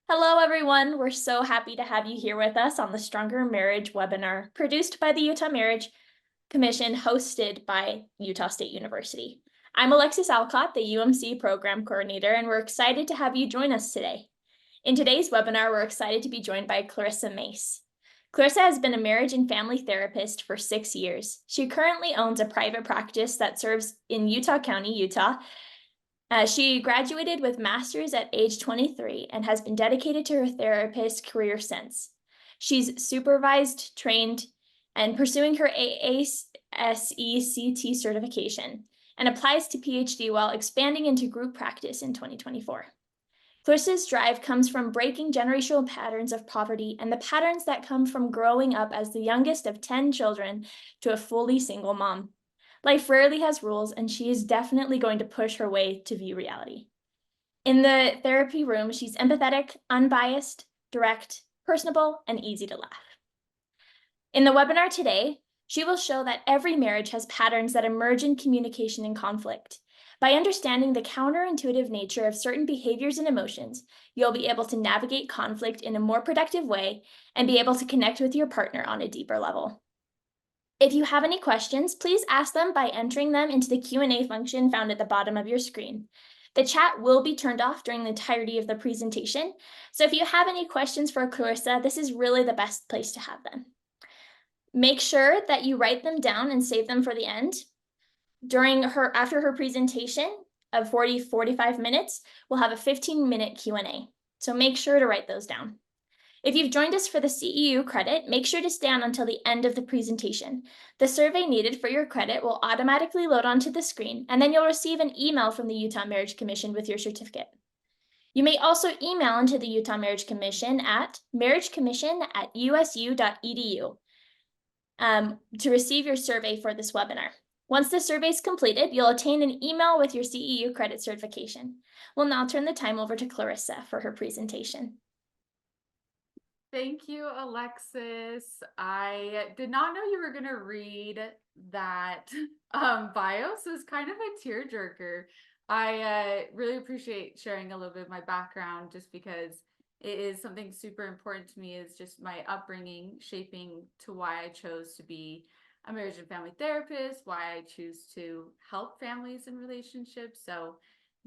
Hello, everyone. We're so happy to have you here with us on the Stronger Marriage webinar, produced by the Utah Marriage Commission, hosted by Utah State University. I'm Alexis Alcott, the UMC Program Coordinator, and we're excited to have you join us today. In today's webinar, we're excited to be joined by Clarissa Mace. Clarissa has been a marriage and family therapist for 6 years. She currently owns a private practice that serves in Utah County, Utah. She graduated with master's at age 23 and has been dedicated to her therapist career since. She's supervised, trained, and pursuing her AASECT certification and applies to PhD while expanding into group practice in 2024. Clarissa's drive comes from breaking generational patterns of poverty and the patterns that come from growing up as the youngest of 10 children to a fully single mom. Life rarely has rules, and she is definitely going to push her way to view reality. In the therapy room, she's empathetic, unbiased, direct, personable, and easy to laugh. In the webinar today, she will show that every marriage has patterns that emerge in communication and conflict. By understanding the counterintuitive nature of certain behaviors and emotions, you'll be able to navigate conflict in a more productive way and be able to connect with your partner on a deeper level. If you have any questions, please ask them by entering them into the Q&A function found at the bottom of your screen. The chat will be turned off during the entirety of the presentation, so if you have any questions for Clarissa, this is really the best place to have them. Make sure that you write them down and save them for the end. After her presentation of 45 minutes, we'll have a 15-minute Q&A, so make sure to write those down. If you've joined us for the CEU credit, make sure to stay on until the end of the presentation. The survey needed for your credit will automatically load onto the screen, and then you'll receive an email from the Utah Marriage Commission with your certificate. You may also email into the Utah Marriage Commission at marriagecommission@usu.edu to receive your survey for this webinar. Once the survey is completed, you'll attain an email with your CEU credit certification. We'll now turn the time over to Clarissa for her presentation. Thank you, Alexis. I did not know you were going to read that bio, so it's kind of a tearjerker. I really appreciate sharing a little bit of my background just because it is something super important to me, is just my upbringing shaping to why I chose to be a marriage and family therapist, why I choose to help families and relationships. So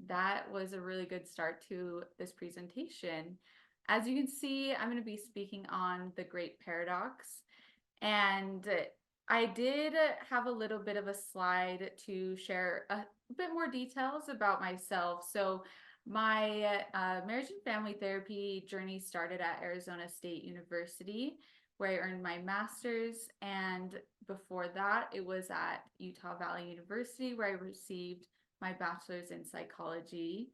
that was a really good start to this presentation. As you can see, I'm going to be speaking on the Great Paradox, and I did have a little bit of a slide to share a bit more details about myself. So my marriage and family therapy journey started at Arizona State University, where I earned my master's, and before that, it was at Utah Valley University, where I received my bachelor's in psychology.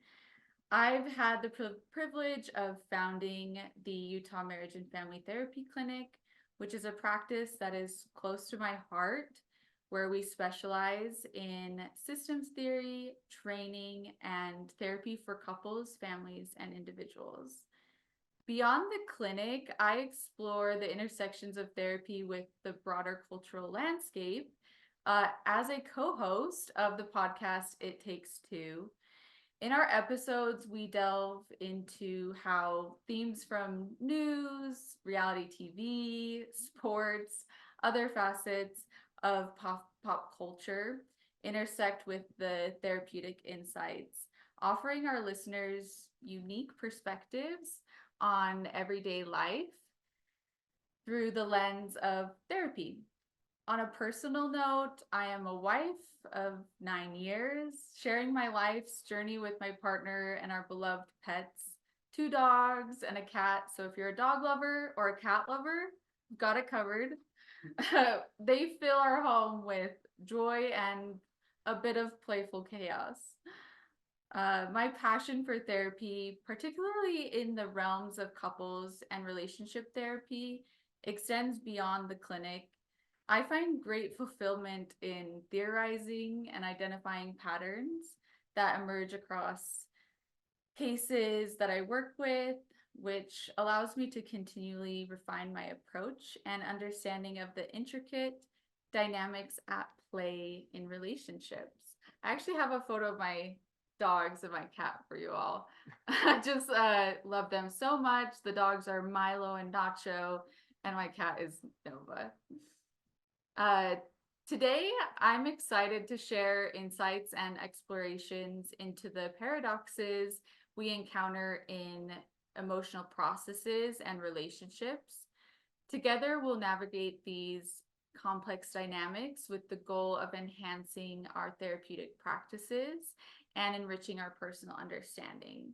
I've had the privilege of founding the Utah Marriage and Family Therapy Clinic, which is a practice that is close to my heart, where we specialize in systems theory, training, and therapy for couples, families, and individuals. Beyond the clinic, I explore the intersections of therapy with the broader cultural landscape as a co-host of the podcast It Takes Two. In our episodes, we delve into how themes from news, reality TV, sports, other facets of pop culture intersect with the therapeutic insights, offering our listeners unique perspectives on everyday life through the lens of therapy. On a personal note, I am a wife of 9 years, sharing my life's journey with my partner and our beloved pets, 2 dogs and a cat. So if you're a dog lover or a cat lover, got it covered. They fill our home with joy and a bit of playful chaos. My passion for therapy, particularly in the realms of couples and relationship therapy, extends beyond the clinic. I find great fulfillment in theorizing and identifying patterns that emerge across cases that I work with, which allows me to continually refine my approach and understanding of the intricate dynamics at play in relationships. I actually have a photo of my dogs and my cat for you all. I just love them so much. The dogs are Milo and Nacho, and my cat is Nova. Today, I'm excited to share insights and explorations into the paradoxes we encounter in emotional processes and relationships. Together, we'll navigate these complex dynamics with the goal of enhancing our therapeutic practices and enriching our personal understanding.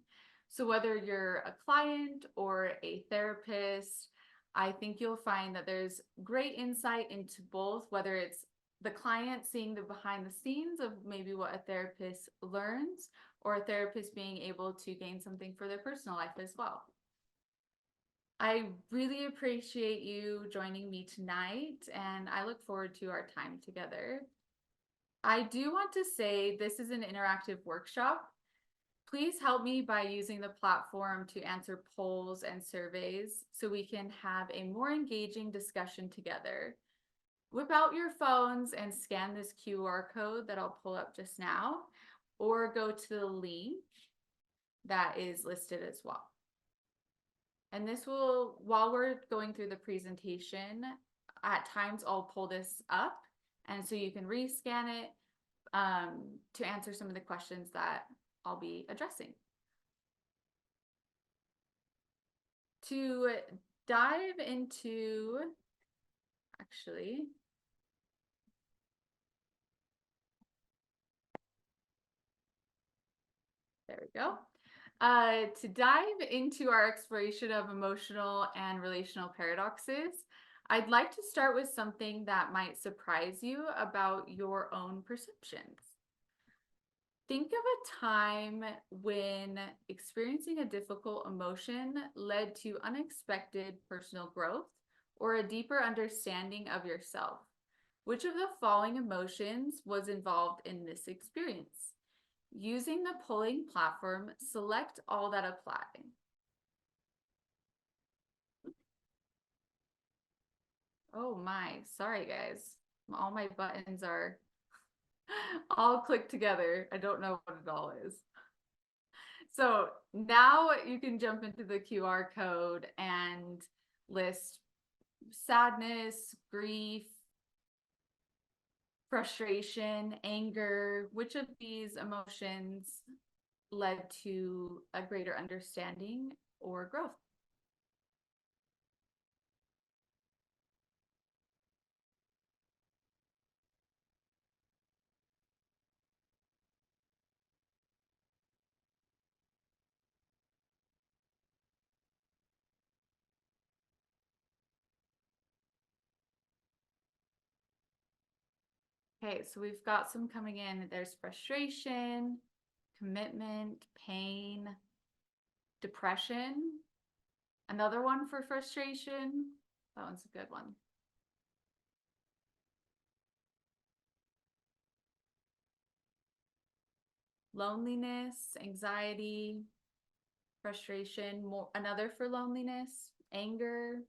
So, whether you're a client or a therapist, I think you'll find that there's great insight into both, whether it's the client seeing the behind the scenes of maybe what a therapist learns, or a therapist being able to gain something for their personal life as well. I really appreciate you joining me tonight, and I look forward to our time together. I do want to say this is an interactive workshop. Please help me by using the platform to answer polls and surveys so we can have a more engaging discussion together. Whip out your phones and scan this QR code that I'll pull up just now, or go to the link that is listed as well. And this will, while we're going through the presentation, at times I'll pull this up, and so you can rescan it to answer some of the questions that I'll be addressing. To dive into, actually, there we go. To dive into our exploration of emotional and relational paradoxes, I'd like to start with something that might surprise you about your own perceptions. Think of a time when experiencing a difficult emotion led to unexpected personal growth or a deeper understanding of yourself. Which of the following emotions was involved in this experience? Using the polling platform, select all that apply. Oh my, sorry guys. All my buttons are all clicked together. I don't know what it all is. So now you can jump into the QR code and list sadness, grief, frustration, anger. Which of these emotions led to a greater understanding or growth? Okay, so we've got some coming in. There's frustration, commitment, pain, depression. Another one for frustration. That one's a good one. Loneliness, anxiety, frustration, more another for loneliness, anger.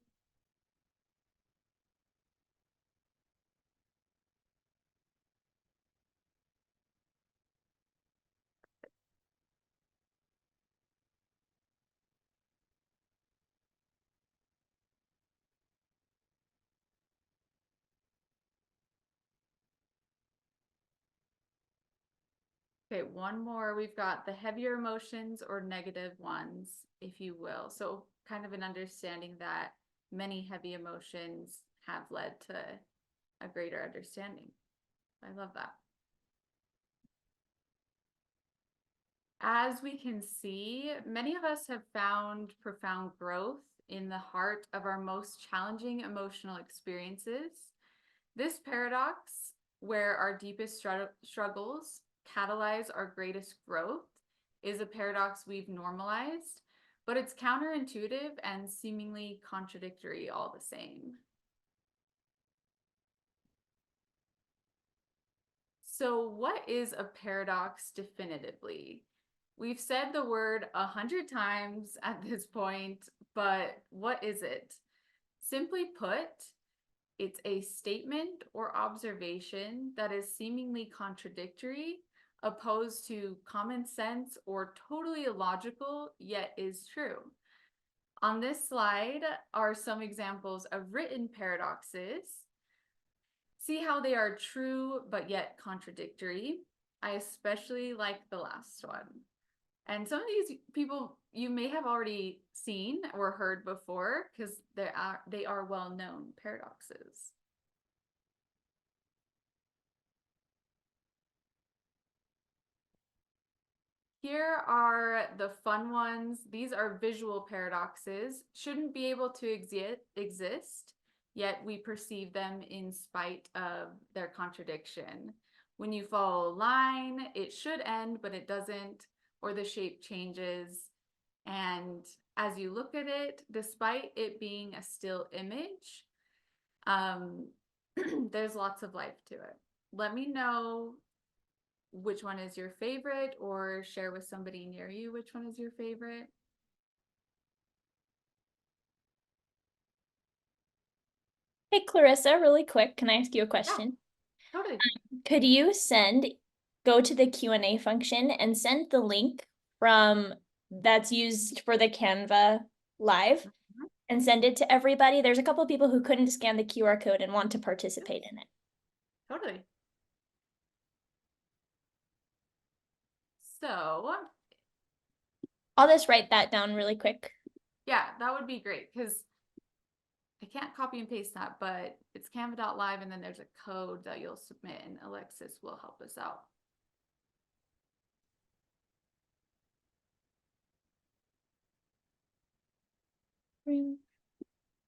Okay, one more. We've got the heavier emotions or negative ones, if you will. So kind of an understanding that many heavy emotions have led to a greater understanding. I love that. As we can see, many of us have found profound growth in the heart of our most challenging emotional experiences. This paradox, where our deepest struggles catalyze our greatest growth, is a paradox we've normalized, but it's counterintuitive and seemingly contradictory all the same. So, what is a paradox definitively? We've said the word 100 times at this point, but what is it? Simply put, it's a statement or observation that is seemingly contradictory opposed to common sense or totally illogical, yet is true. On this slide are some examples of written paradoxes. See how they are true but yet contradictory. I especially like the last one. And some of these people you may have already seen or heard before because they are well-known paradoxes. Here are the fun ones. These are visual paradoxes. Shouldn't be able to exist, yet we perceive them in spite of their contradiction. When you follow a line, it should end, but it doesn't, or the shape changes. And as you look at it, despite it being a still image, there's lots of life to it. Let me know which one is your favorite, or share with somebody near you which one is your favorite. Hey, Clarissa, really quick, can I ask you a Yeah, question? totally. Could you go to the Q&A function and send the link from that's used for the Canva live and send it to everybody? There's a couple of people who couldn't scan the QR code and want to participate in it. Totally. So I'll just write that down really quick. yeah, that would be great because I can't copy and paste that, but it's canva.live and then there's a code that you'll submit and Alexis will help us out.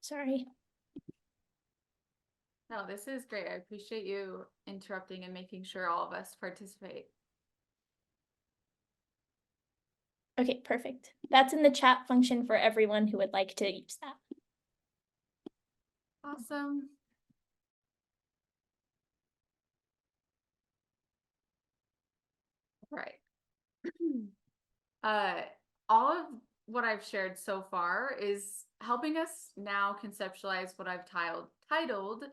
Sorry. No, this is great. I appreciate you interrupting and making sure all of us participate. Okay, perfect. That's in the chat function for everyone who would like to use that. Awesome. Right. All of what I've shared so far is helping us now conceptualize what I've titled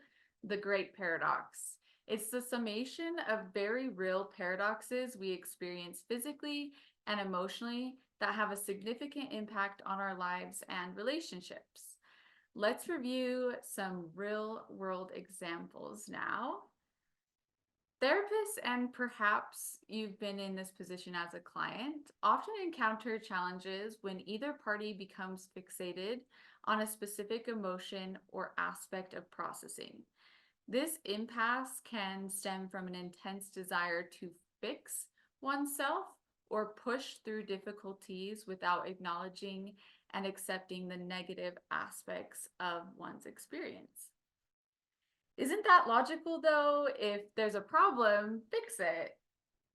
the Great Paradox. It's the summation of very real paradoxes we experience physically and emotionally that have a significant impact on our lives and relationships. Let's review some real-world examples now. Therapists, and perhaps you've been in this position as a client, often encounter challenges when either party becomes fixated on a specific emotion or aspect of processing. This impasse can stem from an intense desire to fix oneself or push through difficulties without acknowledging and accepting the negative aspects of one's experience. Isn't that logical though? If there's a problem, fix it.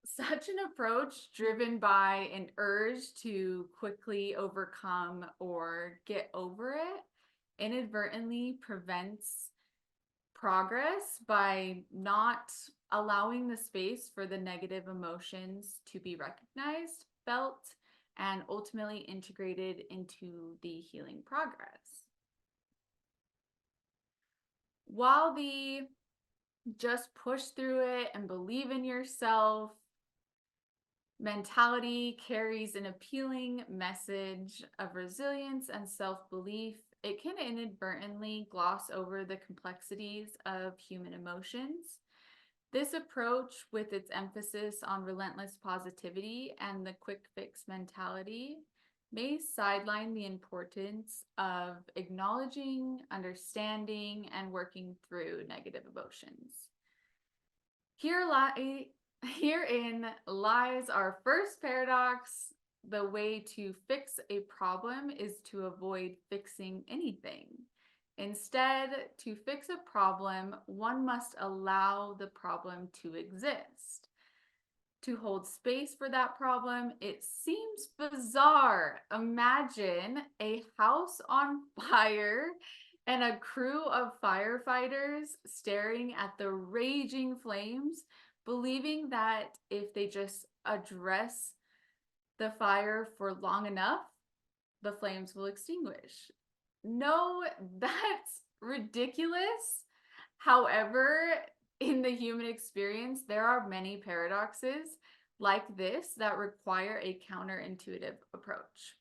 Such an approach, driven by an urge to quickly overcome or get over it, inadvertently prevents progress by not allowing the space for the negative emotions to be recognized, felt, and ultimately integrated into the healing progress. While the just push through it and believe in yourself mentality carries an appealing message of resilience and self-belief, it can inadvertently gloss over the complexities of human emotions. This approach, with its emphasis on relentless positivity and the quick fix mentality, may sideline the importance of acknowledging, understanding, and working through negative emotions. Herein lies our first paradox. The way to fix a problem is to avoid fixing anything. Instead, to fix a problem, one must allow the problem to exist. To hold space for that problem, it seems bizarre. Imagine a house on fire and a crew of firefighters staring at the raging flames, believing that if they just address the fire for long enough, the flames will extinguish. No, that's ridiculous. However, in the human experience, there are many paradoxes like this that require a counterintuitive approach.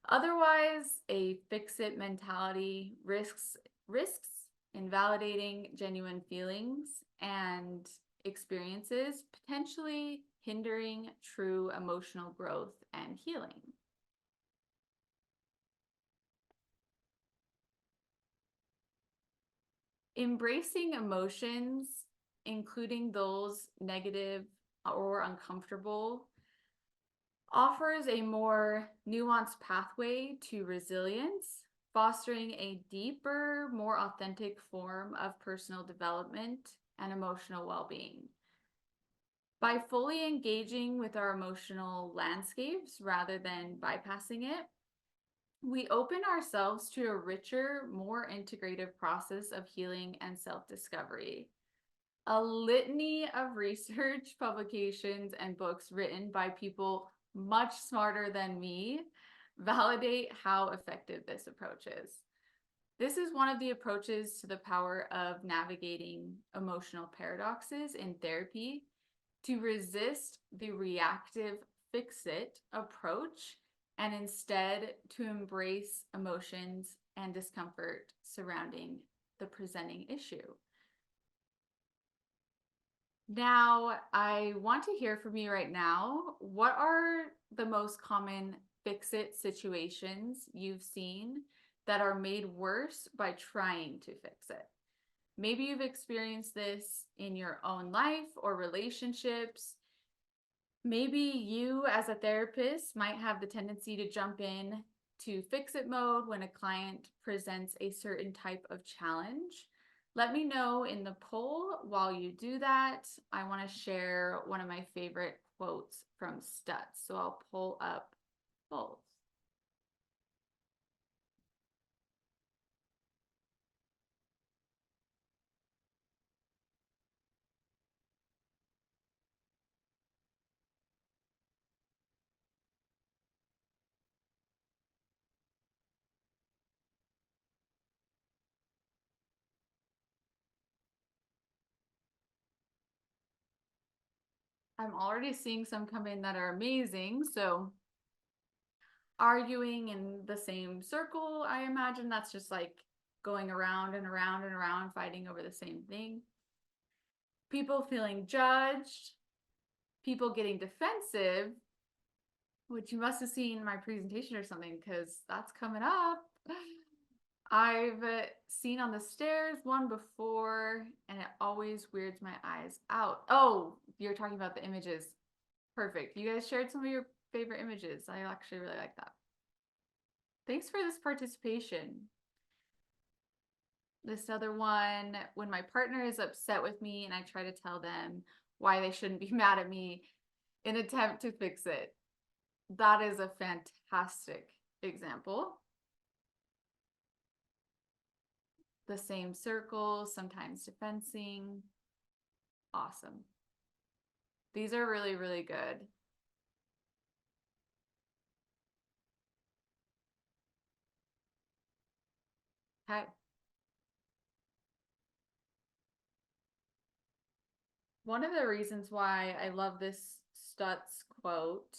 Otherwise, a fix-it mentality risks invalidating genuine feelings and experiences, potentially hindering true emotional growth and healing. Embracing emotions, including those negative or uncomfortable, offers a more nuanced pathway to resilience, fostering a deeper, more authentic form of personal development and emotional well-being. By fully engaging with our emotional landscapes rather than bypassing it, we open ourselves to a richer, more integrative process of healing and self-discovery. A litany of research, publications, and books written by people much smarter than me validate how effective this approach is. This is one of the approaches to the power of navigating emotional paradoxes in therapy, to resist the reactive fix-it approach and instead to embrace emotions and discomfort surrounding the presenting issue. Now, I want to hear from you right now. What are the most common fix-it situations you've seen that are made worse by trying to fix it? Maybe you've experienced this in your own life or relationships. Maybe you, as a therapist, might have the tendency to jump in to fix-it mode when a client presents a certain type of challenge. Let me know in the poll. While you do that, I want to share one of my favorite quotes from Stutz. So I'll pull up both. I'm already seeing some come in that are amazing. So arguing in the same circle, I imagine that's just like going around and around and around, fighting over the same thing. People feeling judged, people getting defensive, which you must have seen my presentation or something, because that's coming up. I've seen on the stairs one before, and it always weirds my eyes out. Oh, you're talking about the images. Perfect. You guys shared some of your favorite images. I actually really like that. Thanks for this participation. This other one, when my partner is upset with me and I try to tell them why they shouldn't be mad at me in an attempt to fix it. That is a fantastic example. The same circle, sometimes defensing. Awesome. These are really, really good. Okay. One of the reasons why I love this Stutz quote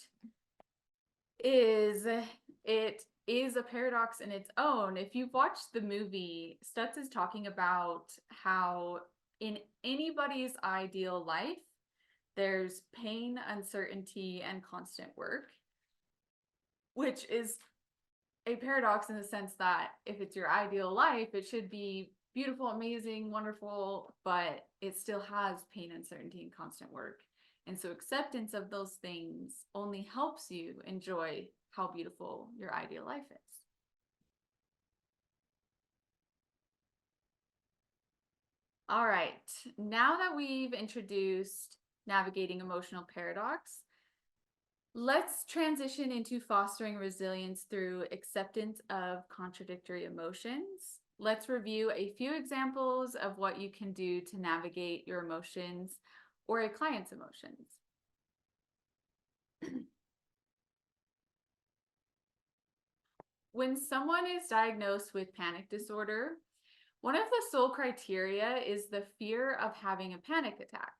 is it is a paradox in its own. If you've watched the movie, Stutz is talking about how in anybody's ideal life, there's pain, uncertainty, and constant work, which is a paradox in the sense that if it's your ideal life, it should be beautiful, amazing, wonderful, but it still has pain, uncertainty, and constant work. And so acceptance of those things only helps you enjoy how beautiful your ideal life is. All right, now that we've introduced navigating emotional paradox, let's transition into fostering resilience through acceptance of contradictory emotions. Let's review a few examples of what you can do to navigate your emotions or a client's emotions. When someone is diagnosed with panic disorder, one of the sole criteria is the fear of having a panic attack.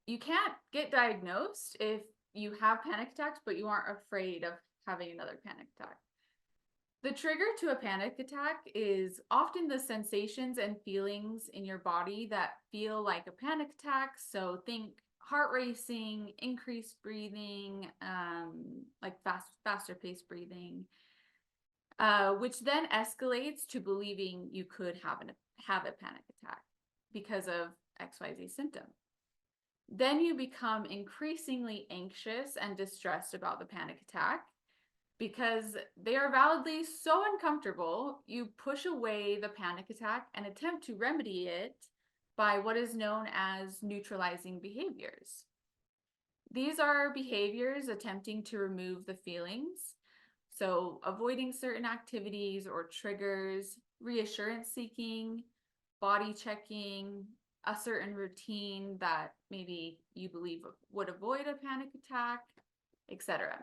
you can't get diagnosed if you have panic attacks, but you aren't afraid of having another panic attack. The trigger to a panic attack is often the sensations and feelings in your body that feel like a panic attack. So think heart racing, increased breathing, like faster paced breathing, which then escalates to believing you could have a panic attack because of XYZ symptom. Then you become increasingly anxious and distressed about the panic attack. Because they are validly so uncomfortable, you push away the panic attack and attempt to remedy it by what is known as neutralizing behaviors. These are behaviors attempting to remove the feelings, so avoiding certain activities or triggers, reassurance seeking, body checking, a certain routine that maybe you believe would avoid a panic attack, etc.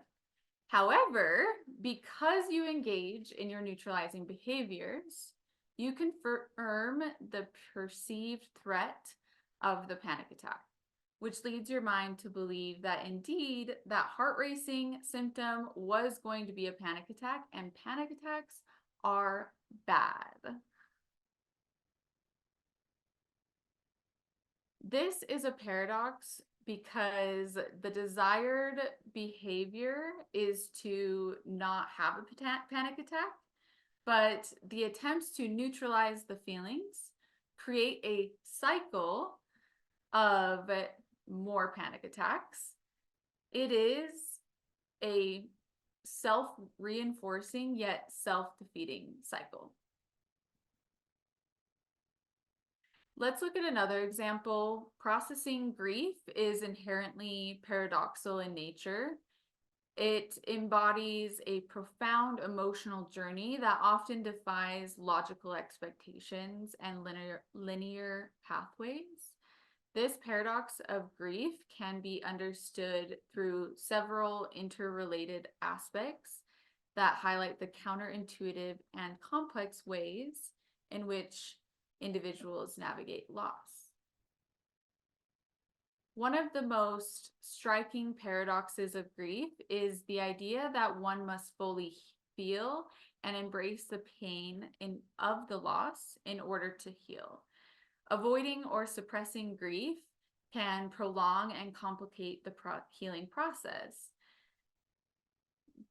However, because you engage in your neutralizing behaviors, you confirm the perceived threat of the panic attack, which leads your mind to believe that indeed that heart racing symptom was going to be a panic attack, and panic attacks are bad. This is a paradox because the desired behavior is to not have a panic attack, but the attempts to neutralize the feelings create a cycle of more panic attacks. It is a self-reinforcing yet self-defeating cycle. Let's look at another example. Processing grief is inherently paradoxical in nature. It embodies a profound emotional journey that often defies logical expectations and linear pathways. This paradox of grief can be understood through several interrelated aspects that highlight the counterintuitive and complex ways in which individuals navigate loss. One of the most striking paradoxes of grief is the idea that one must fully feel and embrace the pain of the loss in order to heal. Avoiding or suppressing grief can prolong and complicate the healing process.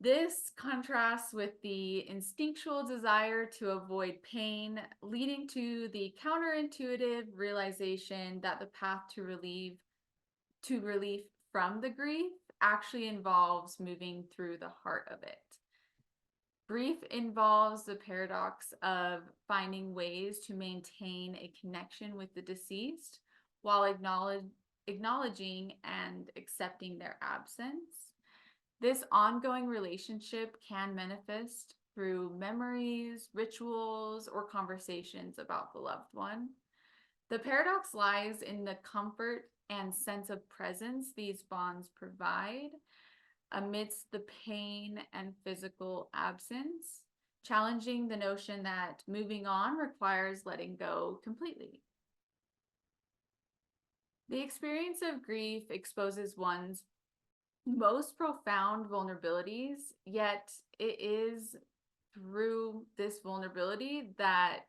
This contrasts with the instinctual desire to avoid pain, leading to the counterintuitive realization that the path to relief from the grief actually involves moving through the heart of it. Grief involves the paradox of finding ways to maintain a connection with the deceased while acknowledging and accepting their absence. This ongoing relationship can manifest through memories, rituals, or conversations about the loved one. The paradox lies in the comfort and sense of presence these bonds provide amidst the pain and physical absence, challenging the notion that moving on requires letting go completely. The experience of grief exposes one's most profound vulnerabilities, yet it is through this vulnerability that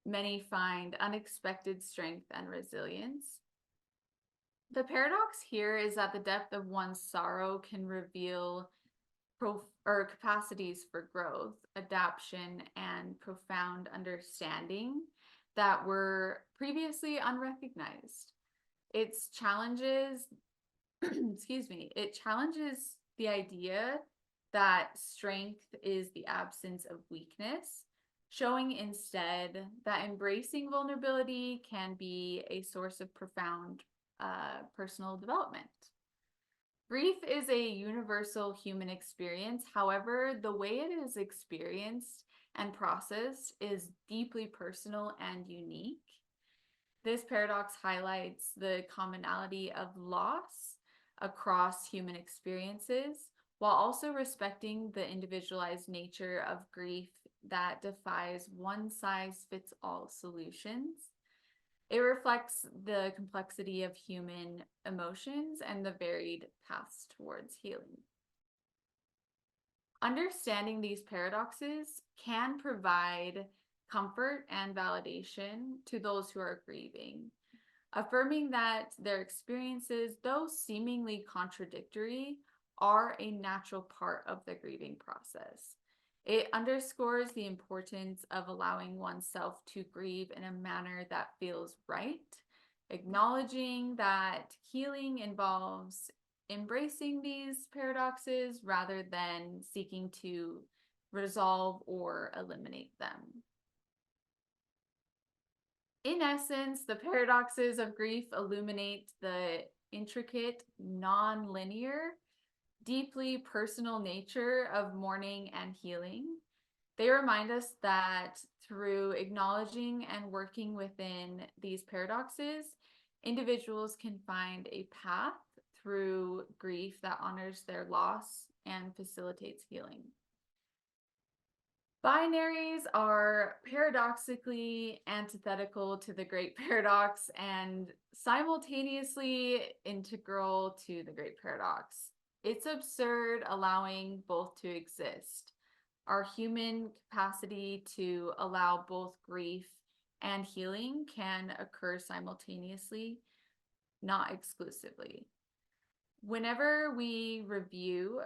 many find unexpected strength and resilience. The paradox here is that the depth of one's sorrow can reveal capacities for growth, adaptation, and profound understanding that were previously unrecognized. Its challenges it challenges the idea that strength is the absence of weakness, showing instead that embracing vulnerability can be a source of profound personal development. Grief is a universal human experience. However, the way it is experienced and processed is deeply personal and unique. This paradox highlights the commonality of loss across human experiences, while also respecting the individualized nature of grief that defies one-size-fits-all solutions. It reflects the complexity of human emotions and the varied paths towards healing. Understanding these paradoxes can provide comfort and validation to those who are grieving, affirming that their experiences, though seemingly contradictory, are a natural part of the grieving process. It underscores the importance of allowing oneself to grieve in a manner that feels right, acknowledging that healing involves embracing these paradoxes rather than seeking to resolve or eliminate them. In essence, the paradoxes of grief illuminate the intricate, non-linear, deeply personal nature of mourning and healing. They remind us that through acknowledging and working within these paradoxes, individuals can find a path through grief that honors their loss and facilitates healing. Binaries are paradoxically antithetical to the Great Paradox and simultaneously integral to the Great Paradox. It's absurd allowing both to exist. Our human capacity to allow both grief and healing can occur simultaneously, not exclusively. Whenever we review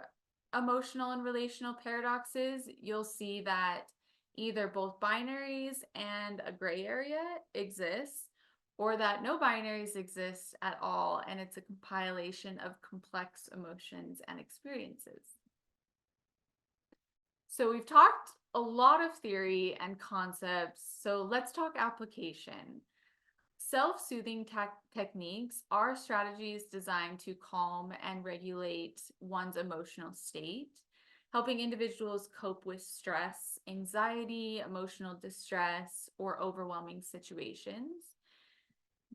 emotional and relational paradoxes, you'll see that either both binaries and a gray area exists, or that no binaries exist at all, and it's a compilation of complex emotions and experiences. So we've talked a lot of theory and concepts, so let's talk application. Self-soothing techniques are strategies designed to calm and regulate one's emotional state, helping individuals cope with stress, anxiety, emotional distress, or overwhelming situations.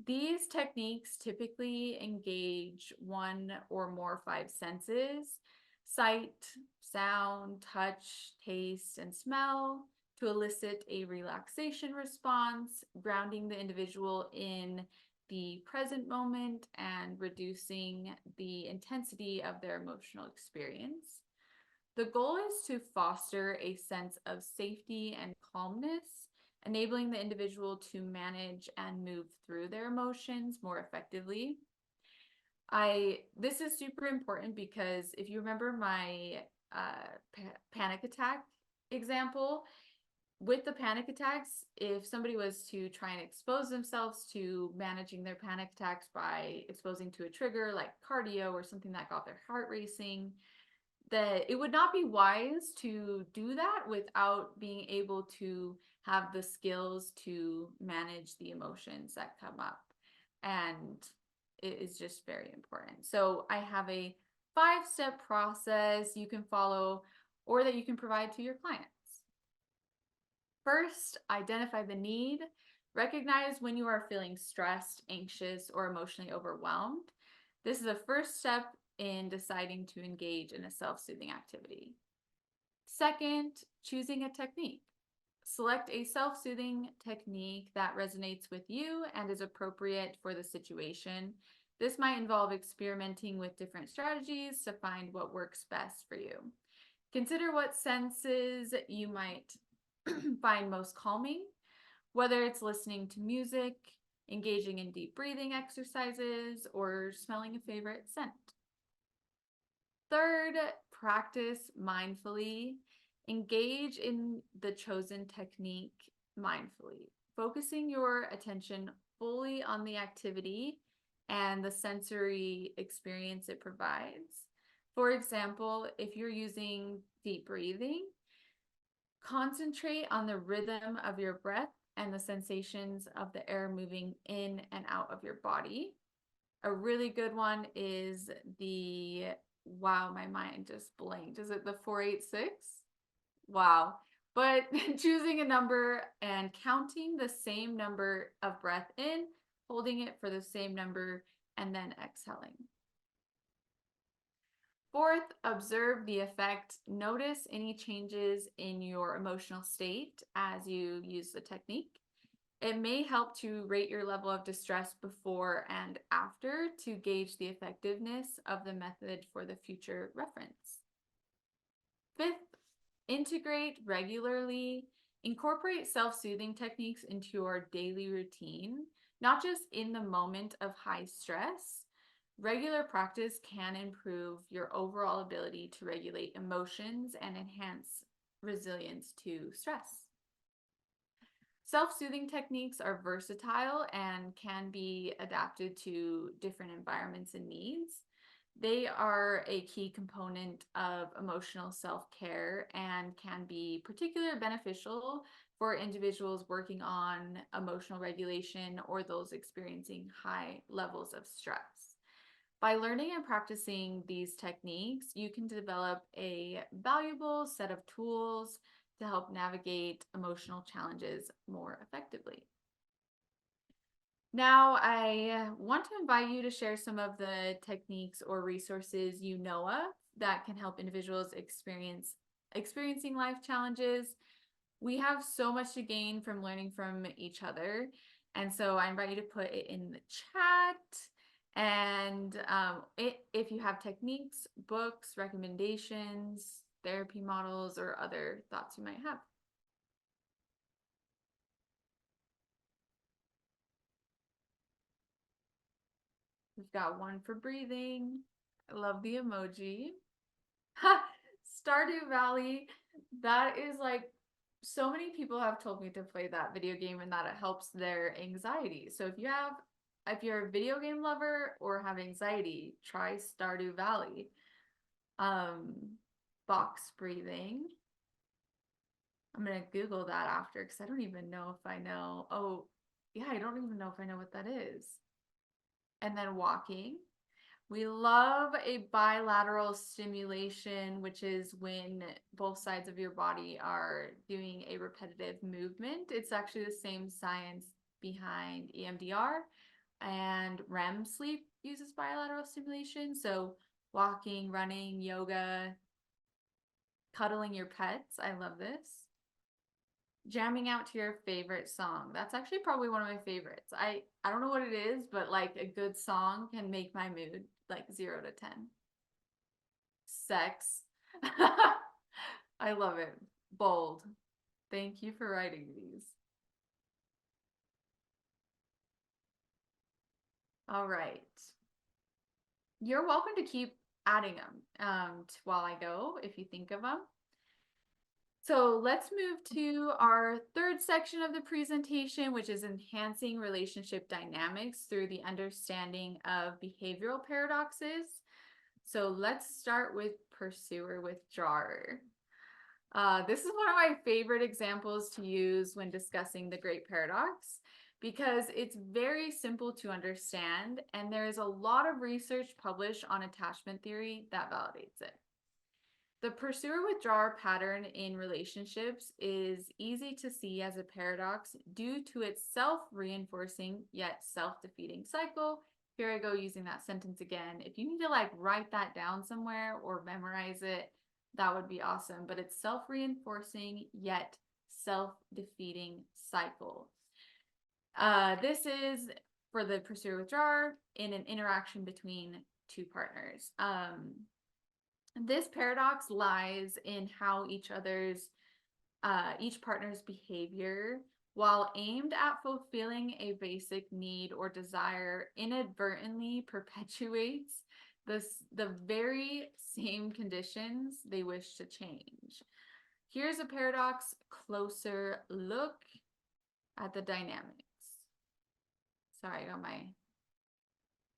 These techniques typically engage one or more five senses: sight, sound, touch, taste, and smell, to elicit a relaxation response, grounding the individual in the present moment and reducing the intensity of their emotional experience. The goal is to foster a sense of safety and calmness, enabling the individual to manage and move through their emotions more effectively. This is super important because if you remember my panic attack example, with the panic attacks, if somebody was to try and expose themselves to managing their panic attacks by exposing to a trigger like cardio or something that got their heart racing, that it would not be wise to do that without being able to have the skills to manage the emotions that come up. And it is just very important. So I have a 5-step process you can follow or that you can provide to your clients. First, identify the need. Recognize when you are feeling stressed, anxious, or emotionally overwhelmed. This is the first step in deciding to engage in a self-soothing activity. Second, choosing a technique. Select a self-soothing technique that resonates with you and is appropriate for the situation. This might involve experimenting with different strategies to find what works best for you. Consider what senses you might find most calming, whether it's listening to music, engaging in deep breathing exercises, or smelling a favorite scent. Third, practice mindfully. Engage in the chosen technique mindfully, focusing your attention fully on the activity and the sensory experience it provides. For example, if you're using deep breathing, concentrate on the rhythm of your breath and the sensations of the air moving in and out of your body. A really good one is wow, my mind just blanked. Is it the 4-8-6? Wow. But choosing a number and counting the same number of breath in, holding it for the same number, and then exhaling. Fourth, observe the effect. Notice any changes in your emotional state as you use the technique. It may help to rate your level of distress before and after to gauge the effectiveness of the method for the future reference. Fifth, integrate regularly. Incorporate self-soothing techniques into your daily routine, not just in the moment of high stress. Regular practice can improve your overall ability to regulate emotions and enhance resilience to stress. Self-soothing techniques are versatile and can be adapted to different environments and needs. They are a key component of emotional self-care and can be particularly beneficial for individuals working on emotional regulation or those experiencing high levels of stress. By learning and practicing these techniques, you can develop a valuable set of tools to help navigate emotional challenges more effectively. Now, I want to invite you to share some of the techniques or resources you know of that can help individuals experiencing life challenges. We have so much to gain from learning from each other. And so I invite you to put it in the chat. And if you have techniques, books, recommendations, therapy models, or other thoughts you might have. We've got one for breathing. I love the emoji. Stardew Valley. That is like, so many people have told me to play that video game and that it helps their anxiety. So if you're a video game lover or have anxiety, try Stardew Valley. Box breathing. I'm gonna Google that after because I don't even know if I know. Oh, yeah, I don't even know if I know what that is. And then walking. We love a bilateral stimulation, which is when both sides of your body are doing a repetitive movement. It's actually the same science behind EMDR, and REM sleep uses bilateral stimulation. So walking, running, yoga, cuddling your pets. I love this. Jamming out to your favorite song. That's actually probably one of my favorites. I don't know what it is, but like a good song can make my mood like 0 to 10. Sex. I love it. Bold. Thank you for writing these. All right. You're welcome to keep adding them while I go if you think of them. So let's move to our third section of the presentation, which is enhancing relationship dynamics through the understanding of behavioral paradoxes. So let's start with pursuer withdrawer. This is one of my favorite examples to use when discussing the Great Paradox because it's very simple to understand, and there is a lot of research published on attachment theory that validates it. The pursuer-withdrawer pattern in relationships is easy to see as a paradox due to its self-reinforcing yet self-defeating cycle. Here I go using that sentence again. If you need to like write that down somewhere or memorize it, that would be awesome. But it's self-reinforcing yet self-defeating cycle. This is for the pursuer-withdrawer in an interaction between two partners. This paradox lies in how each partner's behavior, while aimed at fulfilling a basic need or desire, inadvertently perpetuates the very same conditions they wish to change. Here's a paradox closer look at the dynamics. Sorry, I got my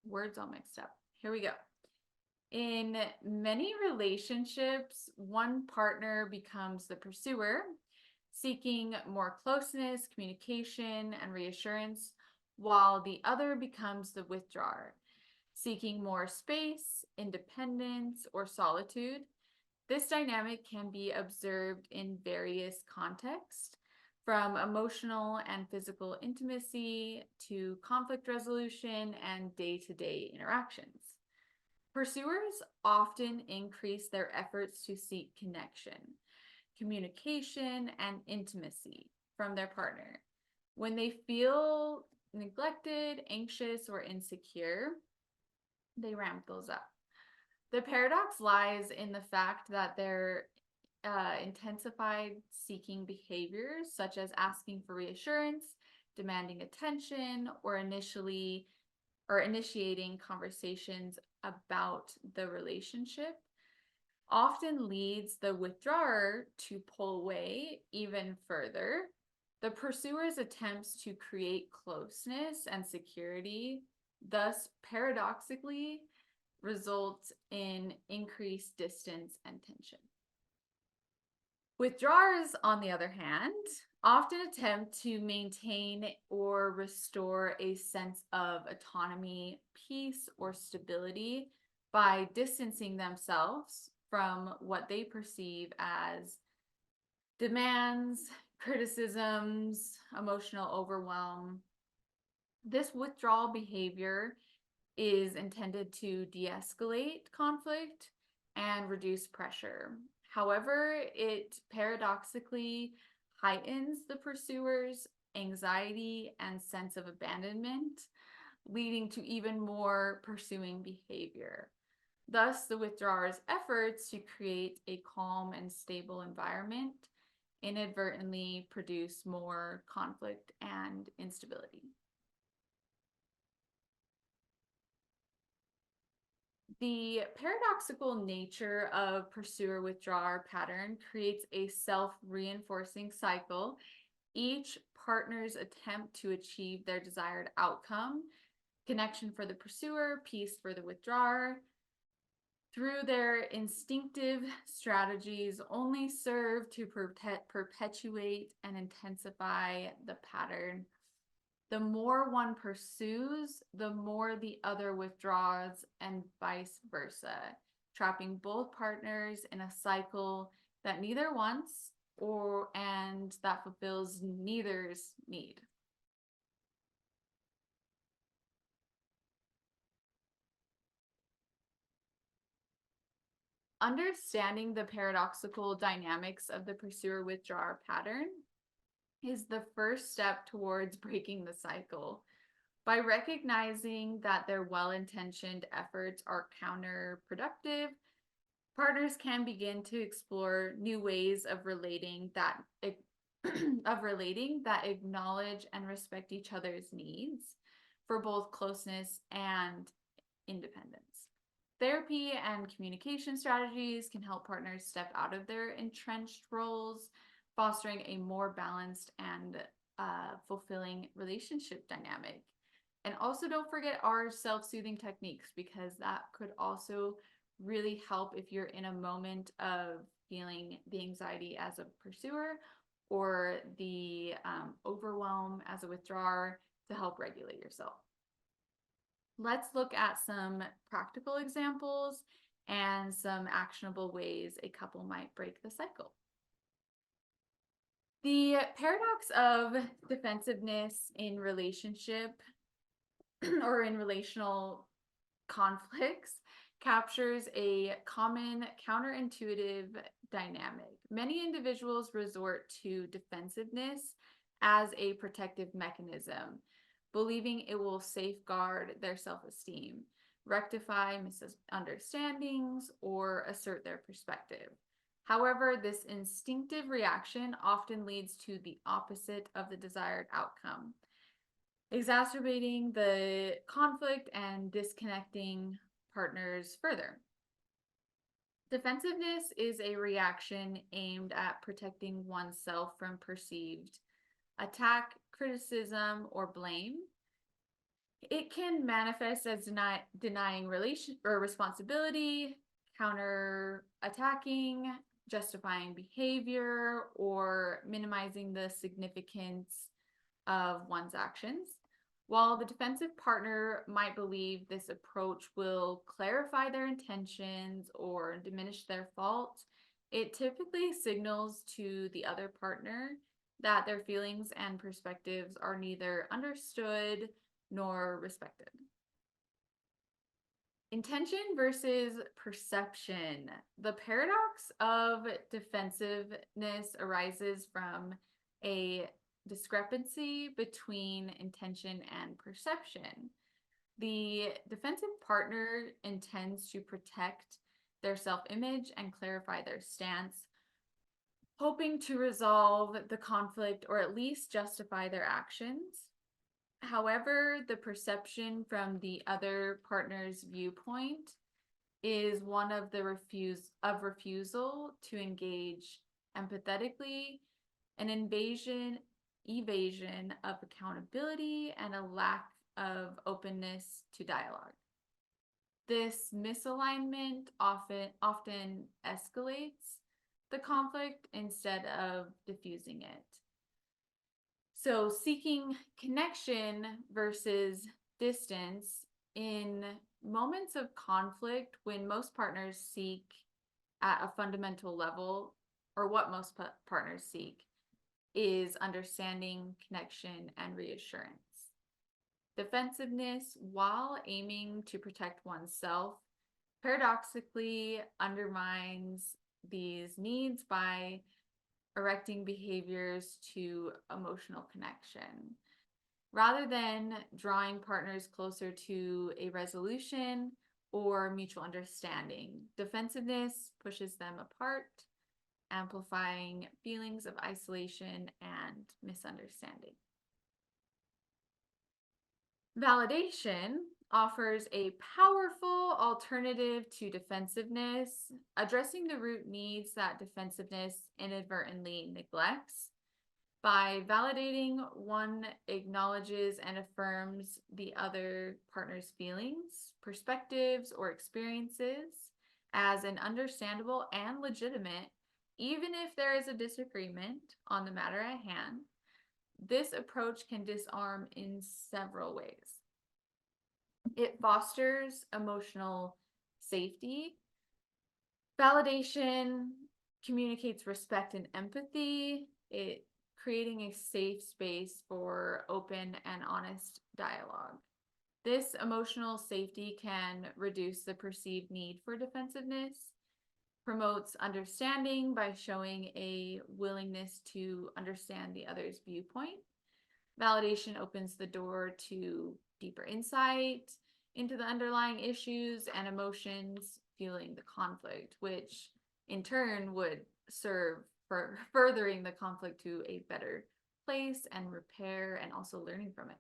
words all mixed up. Here we go. In many relationships, one partner becomes the pursuer, seeking more closeness, communication, and reassurance, while the other becomes the withdrawer, seeking more space, independence, or solitude. This dynamic can be observed in various contexts, from emotional and physical intimacy to conflict resolution and day-to-day interactions. Pursuers often increase their efforts to seek connection, communication, and intimacy from their partner, When they feel neglected, anxious, or insecure, they ramp those up. The paradox lies in the fact that their intensified seeking behaviors, such as asking for reassurance, demanding attention, or initiating conversations about the relationship, often leads the withdrawer to pull away even further. The pursuer's attempts to create closeness and security, thus paradoxically, result in increased distance and tension. Withdrawers, on the other hand, often attempt to maintain or restore a sense of autonomy, peace, or stability by distancing themselves from what they perceive as demands, criticisms, emotional overwhelm. This withdrawal behavior is intended to de-escalate conflict and reduce pressure. However, it paradoxically heightens the pursuer's anxiety and sense of abandonment, leading to even more pursuing behavior. Thus, the withdrawer's efforts to create a calm and stable environment inadvertently produce more conflict and instability. The paradoxical nature of pursuer-withdrawer pattern creates a self-reinforcing cycle. Each partner's attempt to achieve their desired outcome, connection for the pursuer, peace for the withdrawer, through their instinctive strategies only serve to perpetuate and intensify the pattern. The more one pursues, the more the other withdraws, and vice versa, trapping both partners in a cycle that neither wants and that fulfills neither's need. Understanding the paradoxical dynamics of the pursuer-withdrawer pattern is the first step towards breaking the cycle. By recognizing that their well-intentioned efforts are counterproductive, partners can begin to explore new ways of relating that acknowledge and respect each other's needs for both closeness and independence. Therapy and communication strategies can help partners step out of their entrenched roles, fostering a more balanced and fulfilling relationship dynamic. And also don't forget our self-soothing techniques, because that could also really help if you're in a moment of feeling the anxiety as a pursuer or the overwhelm as a withdrawer, to help regulate yourself. Let's look at some practical examples and some actionable ways a couple might break the cycle. The paradox of defensiveness in relationship or in relational conflicts captures a common counterintuitive dynamic. Many individuals resort to defensiveness as a protective mechanism, believing it will safeguard their self-esteem, rectify misunderstandings, or assert their perspective. However, this instinctive reaction often leads to the opposite of the desired outcome, exacerbating the conflict and disconnecting partners further. Defensiveness is a reaction aimed at protecting oneself from perceived attack, criticism, or blame. It can manifest as denying responsibility, counter-attacking, justifying behavior, or minimizing the significance of one's actions. While the defensive partner might believe this approach will clarify their intentions or diminish their fault, it typically signals to the other partner that their feelings and perspectives are neither understood nor respected. Intention versus perception. The paradox of defensiveness arises from a discrepancy between intention and perception. The defensive partner intends to protect their self-image and clarify their stance, hoping to resolve the conflict or at least justify their actions. However, the perception from the other partner's viewpoint is one of the refusal to engage empathetically, an evasion of accountability, and a lack of openness to dialogue. This misalignment often escalates the conflict instead of diffusing it. So seeking connection versus distance in moments of conflict, when most partners seek at a fundamental level, or what most partners seek, is understanding, connection, and reassurance. Defensiveness, while aiming to protect oneself, paradoxically undermines these needs by erecting behaviors to emotional connection. Rather than drawing partners closer to a resolution or mutual understanding, defensiveness pushes them apart, amplifying feelings of isolation and misunderstanding. Validation offers a powerful alternative to defensiveness, addressing the root needs that defensiveness inadvertently neglects. By validating, one acknowledges and affirms the other partner's feelings, perspectives, or experiences as an understandable and legitimate, even if there is a disagreement on the matter at hand. This approach can disarm in several ways. It fosters emotional safety. Validation communicates respect and empathy. It creating a safe space for open and honest dialogue. This emotional safety can reduce the perceived need for defensiveness, promotes understanding by showing a willingness to understand the other's viewpoint. Validation opens the door to deeper insight into the underlying issues and emotions fueling the conflict, which in turn would serve for furthering the conflict to a better place and repair and also learning from it.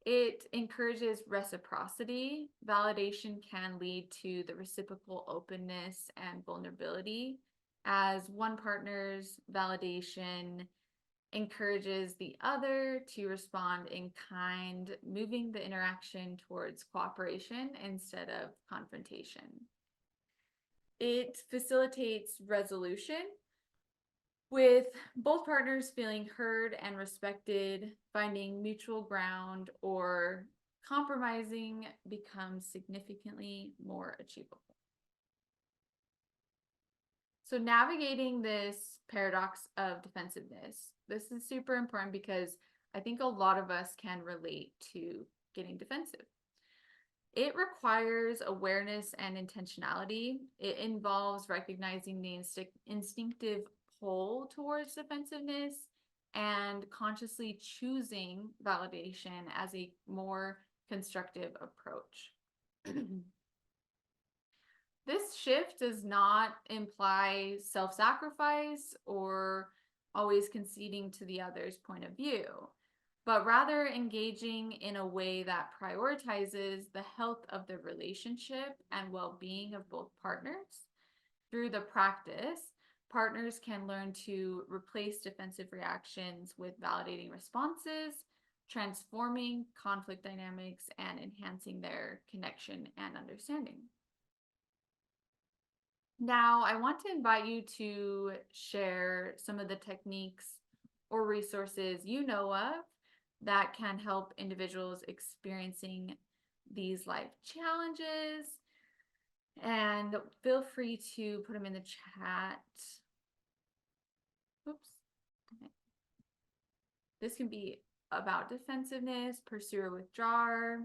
It encourages reciprocity. Validation can lead to the reciprocal openness and vulnerability, as one partner's validation encourages the other to respond in kind, moving the interaction towards cooperation instead of confrontation. It facilitates resolution, with both partners feeling heard and respected. Finding mutual ground or compromising becomes significantly more achievable. So navigating this paradox of defensiveness, this is super important because I think a lot of us can relate to getting defensive. It requires awareness and intentionality. It involves recognizing the instinctive pull towards defensiveness and consciously choosing validation as a more constructive approach. This shift does not imply self-sacrifice or always conceding to the other's point of view, but rather engaging in a way that prioritizes the health of the relationship and well-being of both partners. Through the practice, partners can learn to replace defensive reactions with validating responses, transforming conflict dynamics and enhancing their connection and understanding. Now, I want to invite you to share some of the techniques or resources you know of that can help individuals experiencing these life challenges. And feel free to put them in the chat. Oops. Okay. This can be about defensiveness, pursuer, withdrawer.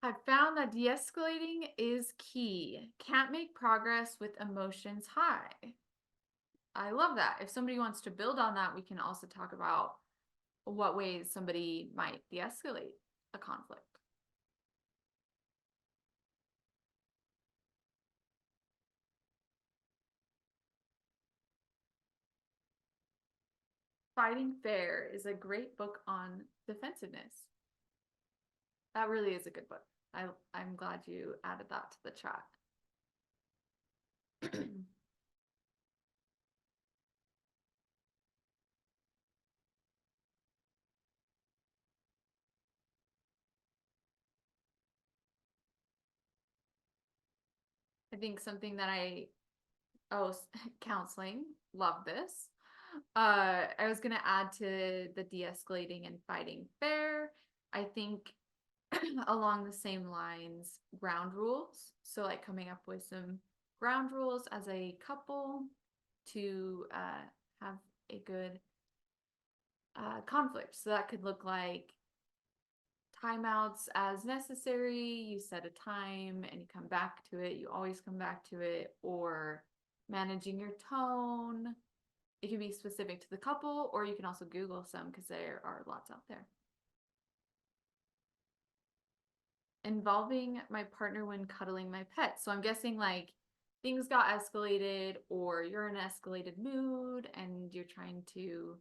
I've found that de-escalating is key. Can't make progress with emotions high. I love that. If somebody wants to build on that, we can also talk about what ways somebody might de-escalate a conflict. Fighting Fair is a great book on defensiveness. That really is a good book. I'm glad you added that to the chat. I think something that counseling, love this. I was gonna add to the de-escalating and fighting fair. I think along the same lines, ground rules. So like coming up with some ground rules as a couple to have a good conflict. So that could look like timeouts as necessary. You set a time and you come back to it. You always come back to it, or managing your tone. It can be specific to the couple, or you can also Google some because there are lots out there. Involving my partner when cuddling my pet. So I'm guessing like things got escalated, or you're in an escalated mood and you're trying to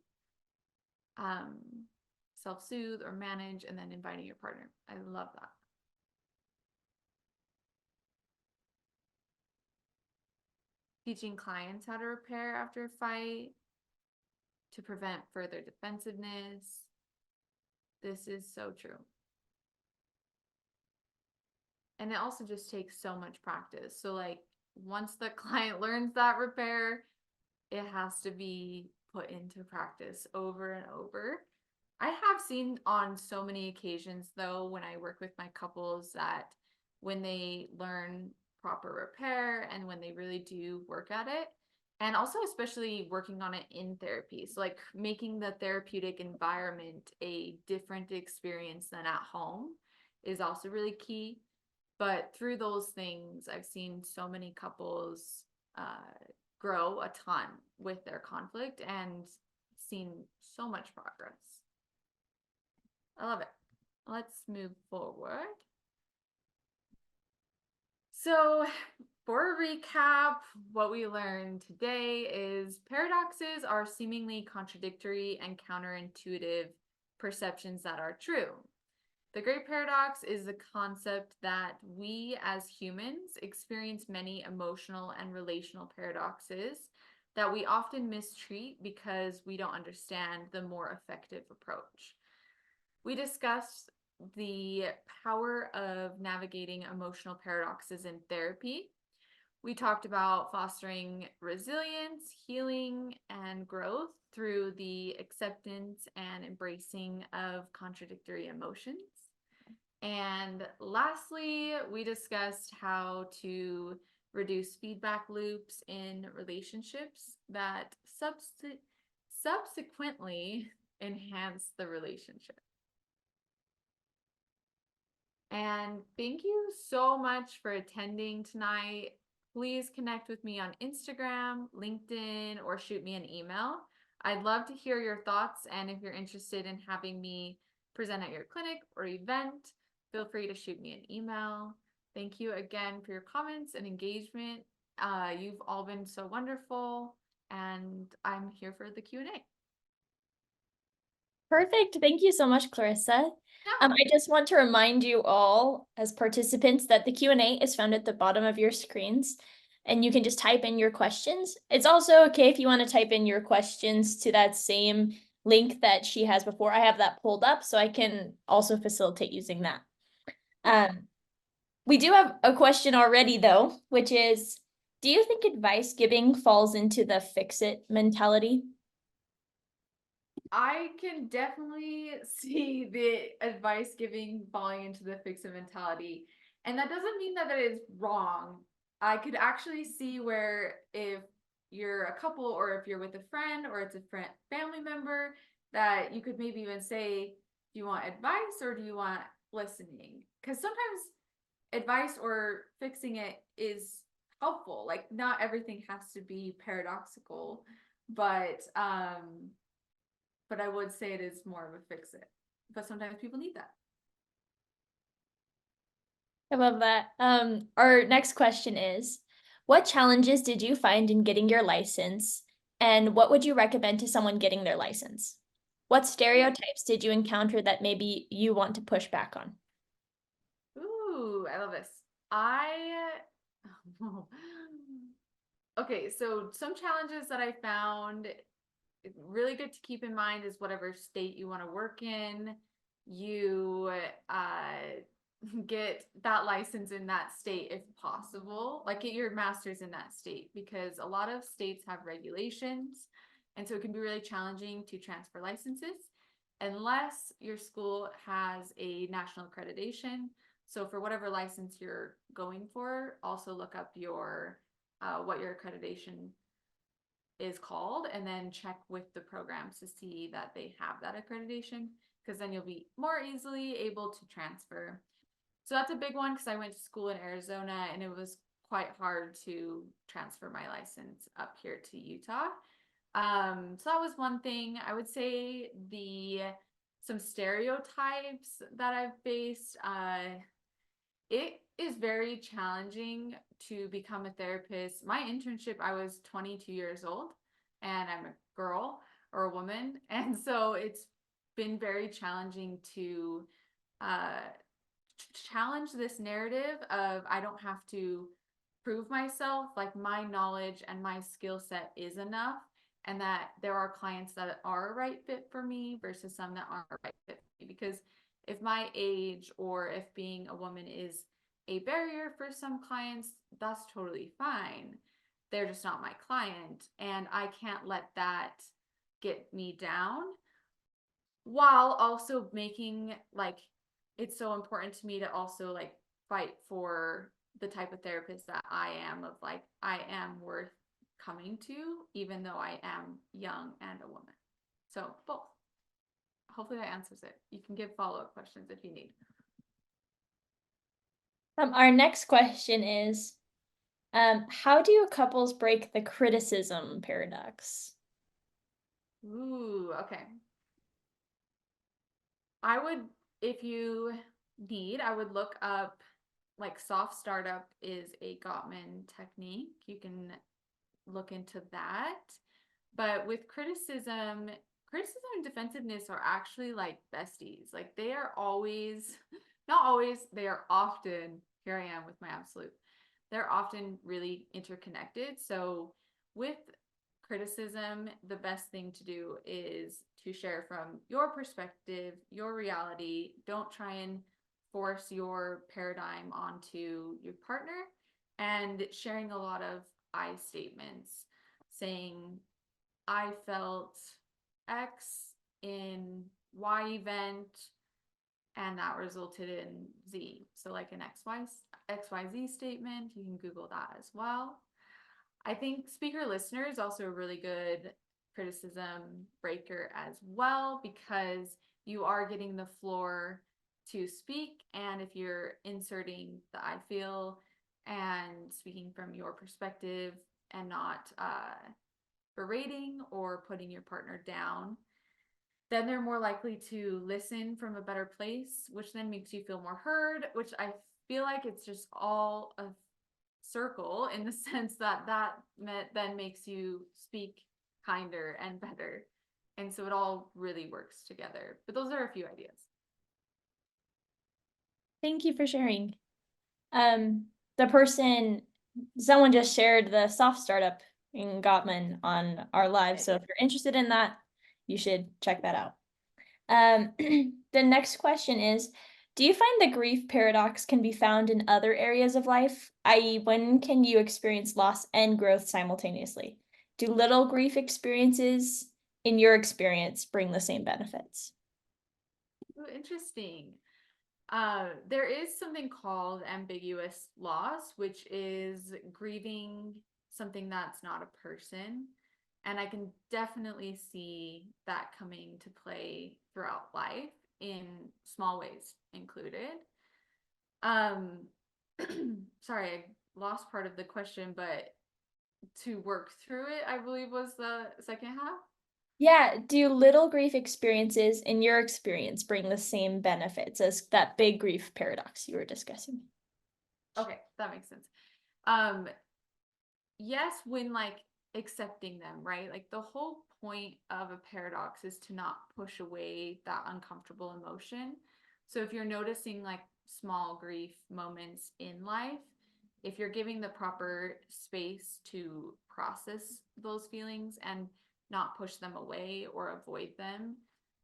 self-soothe or manage, and then inviting your partner. I love that. Teaching clients how to repair after a fight to prevent further defensiveness. This is so true. And it also just takes so much practice. So like once the client learns that repair, it has to be put into practice over and over. I have seen on so many occasions though, when I work with my couples, that when they learn proper repair and when they really do work at it, and also especially working on it in therapy, so like making the therapeutic environment a different experience than at home is also really key. But through those things, I've seen so many couples grow a ton with their conflict and seen so much progress. I love it. Let's move forward. So for a recap, what we learned today is paradoxes are seemingly contradictory and counterintuitive perceptions that are true. The Great Paradox is the concept that we as humans experience many emotional and relational paradoxes that we often mistreat because we don't understand the more effective approach. We discussed the power of navigating emotional paradoxes in therapy. We talked about fostering resilience, healing, and growth through the acceptance and embracing of contradictory emotions. And lastly, we discussed how to reduce feedback loops in relationships that subsequently enhance the relationship. And thank you so much for attending tonight. Please connect with me on Instagram, LinkedIn, or shoot me an email. I'd love to hear your thoughts, and if you're interested in having me present at your clinic or event, feel free to shoot me an email. Thank you again for your comments and engagement. You've all been so wonderful, and I'm here for the Q&A. Perfect. Thank you so much, Clarissa. Yeah. I just want to remind you all as participants that the Q&A is found at the bottom of your screens, and you can just type in your questions. It's also okay if you want to type in your questions to that same link that she has before. I have that pulled up, so I can also facilitate using that. We do have a question already though, which is, do you think advice giving falls into the fix-it mentality? I can definitely see the advice giving falling into the fix-it mentality. And that doesn't mean that it is wrong. I could actually see where if you're a couple, or if you're with a friend, or it's a family member, that you could maybe even say, do you want advice or do you want listening, because sometimes advice or fixing it is helpful. Like not everything has to be paradoxical, but I would say it is more of a fix it. But sometimes people need that. I love that. Our next question is, what challenges did you find in getting your license, and what would you recommend to someone getting their license? What stereotypes did you encounter that maybe you want to push back on? Ooh, I love this. I okay, so some challenges that I found really good to keep in mind is whatever state you want to work in, you get that license in that state if possible, like get your master's in that state, because a lot of states have regulations, and so it can be really challenging to transfer licenses unless your school has a national accreditation. So for whatever license you're going for, also look up your what your accreditation is called, and then check with the programs to see that they have that accreditation, because then you'll be more easily able to transfer. So that's a big one, because I went to school in Arizona and it was quite hard to transfer my license up here to Utah. So that was one thing. I would say some stereotypes that I've faced. It is very challenging to become a therapist. My internship, I was 22 years old and I'm a girl or a woman. And so it's been very challenging to uh, challenge this narrative of I don't have to prove myself, like my knowledge and my skill set is enough, and that there are clients that are a right fit for me versus some that aren't a right fit for me. Because if my age or if being a woman is a barrier for some clients, that's totally fine. They're just not my client, and I can't let that get me down, while also making like it's so important to me to also like fight for the type of therapist that I am, of like I am worth coming to even though I am young and a woman. So both. Hopefully that answers it. You can give follow-up questions if you need. Our next question is, how do couples break the criticism paradox? Ooh, okay. I would, if you need, I would look up like soft startup is a Gottman technique. You can look into that. But with criticism and defensiveness are actually like besties. Like they are always, not always, they are often, here I am with my absolute, they're often really interconnected. So with criticism, the best thing to do is to share from your perspective, your reality. Don't try and force your paradigm onto your partner, and sharing a lot of I statements saying, I felt X in Y event and that resulted in Z. So like an XYZ statement, you can Google that as well. I think speaker listener is also a really good criticism breaker as well, because you are getting the floor to speak. And if you're inserting the I feel and speaking from your perspective and not berating or putting your partner down, then they're more likely to listen from a better place, which then makes you feel more heard, which I feel like it's just all a circle in the sense that then makes you speak kinder and better. And so it all really works together. But those are a few ideas. Thank you for sharing. The person, someone just shared the soft startup in Gottman on our live. So if you're interested in that, you should check that out. The next question is, do you find the grief paradox can be found in other areas of life? i.e., when can you experience loss and growth simultaneously? Do little grief experiences, in your experience, bring the same benefits? Ooh, interesting. There is something called ambiguous loss, which is grieving something that's not a person. And I can definitely see that coming to play throughout life. in small ways included. Um, sorry, I lost part of the question, but to work through it, I believe was the second half. Yeah, do little grief experiences, in your experience, bring the same benefits as that big grief paradox you were discussing? Okay, that makes sense. Um, yes, when like accepting them, right? Like the whole point of a paradox is to not push away that uncomfortable emotion. So if you're noticing like small grief moments in life, if you're giving the proper space to process those feelings and not push them away or avoid them,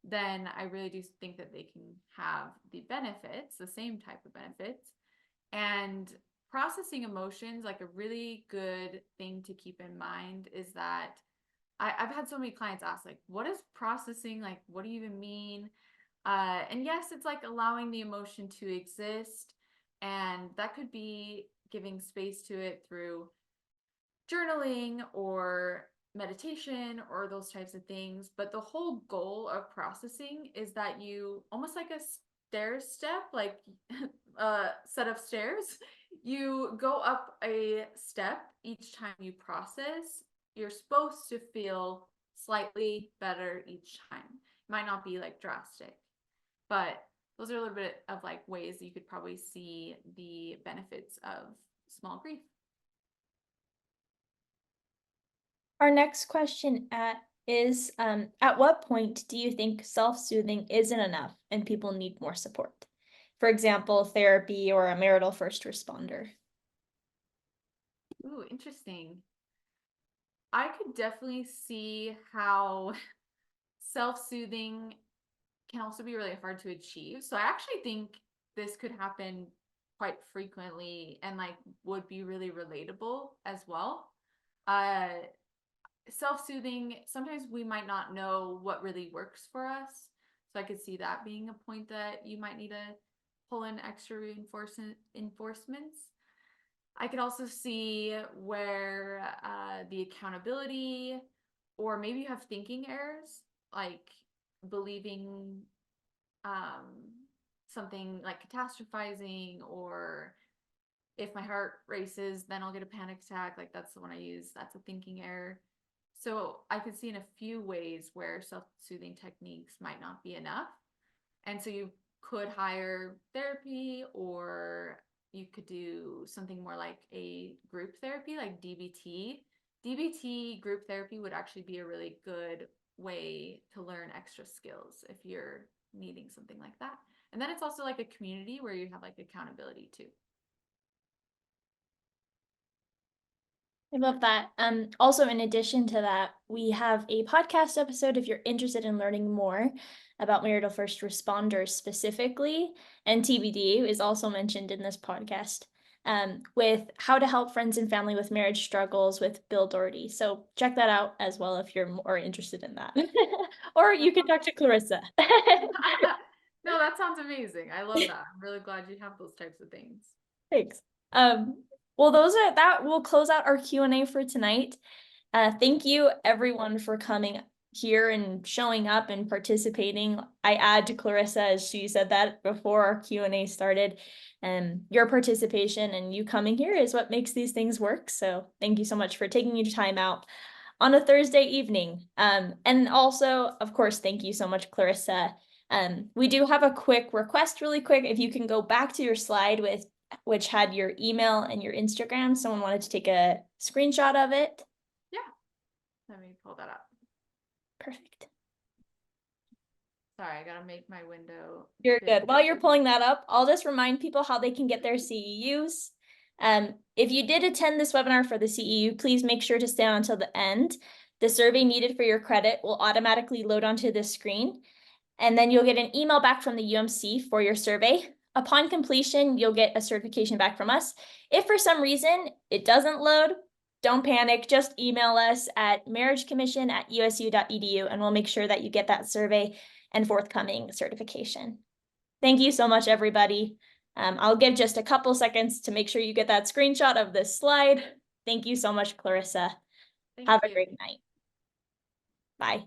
then I really do think that they can have the benefits, the same type of benefits. And processing emotions, like a really good thing to keep in mind is that I've had so many clients ask, like, what is processing? Like, what do you even mean? And yes, it's like allowing the emotion to exist. And that could be giving space to it through journaling or meditation or those types of things. But the whole goal of processing is that you almost like a stair step, like a set of stairs, you go up a step each time you process. You're supposed to feel slightly better each time. It might not be like drastic, but those are a little bit of like ways you could probably see the benefits of small grief. Our next question is, at what point do you think self-soothing isn't enough and people need more support? For example, therapy or a marital first responder. Ooh, interesting. I could definitely see how self-soothing can also be really hard to achieve. So I actually think this could happen quite frequently and like would be really relatable as well. Uh, self-soothing, sometimes we might not know what really works for us. So I could see that being a point that you might need to pull in extra reinforcements. I could also see where the accountability, or maybe you have thinking errors, like believing um, something like catastrophizing, or if my heart races, then I'll get a panic attack. Like that's the one I use. That's a thinking error. So I could see in a few ways where self-soothing techniques might not be enough. And so you could hire therapy, or you could do something more like a group therapy, like DBT. DBT group therapy would actually be a really good way to learn extra skills if you're needing something like that. And then it's also like a community where you have like accountability too. I love that. Also, in addition to that, we have a podcast episode if you're interested in learning more about marital first responders specifically, and TBD is also mentioned in this podcast, with how to help friends and family with marriage struggles with Bill Doherty. So check that out as well if you're more interested in that. Or you can talk to Clarissa. No, that sounds amazing. I love that. I'm really glad you have those types of things. Thanks. Well, that will close out our Q&A for tonight. Thank you everyone for coming here and showing up and participating. I add to Clarissa as she said that before our Q&A started. And your participation and you coming here is what makes these things work. So thank you so much for taking your time out on a Thursday evening. And also, of course, thank you so much, Clarissa. We do have a quick request, really quick. If you can go back to your slide which had your email and your Instagram. Someone wanted to take a screenshot of it. Yeah, let me pull that up. Perfect. Sorry, I gotta make my window You're big. good. While you're pulling that up, I'll just remind people how they can get their CEUs. If you did attend this webinar for the CEU, please make sure to stay on until the end. The survey needed for your credit will automatically load onto this screen, and then you'll get an email back from the UMC for your survey. Upon completion, you'll get a certification back from us. If for some reason it doesn't load, don't panic. Just email us at marriagecommission@usu.edu, and we'll make sure that you get that survey and forthcoming certification. Thank you so much, everybody. I'll give just a couple seconds to make sure you get that screenshot of this slide. Thank you so much, Clarissa. Thank Have a you. great night. Bye.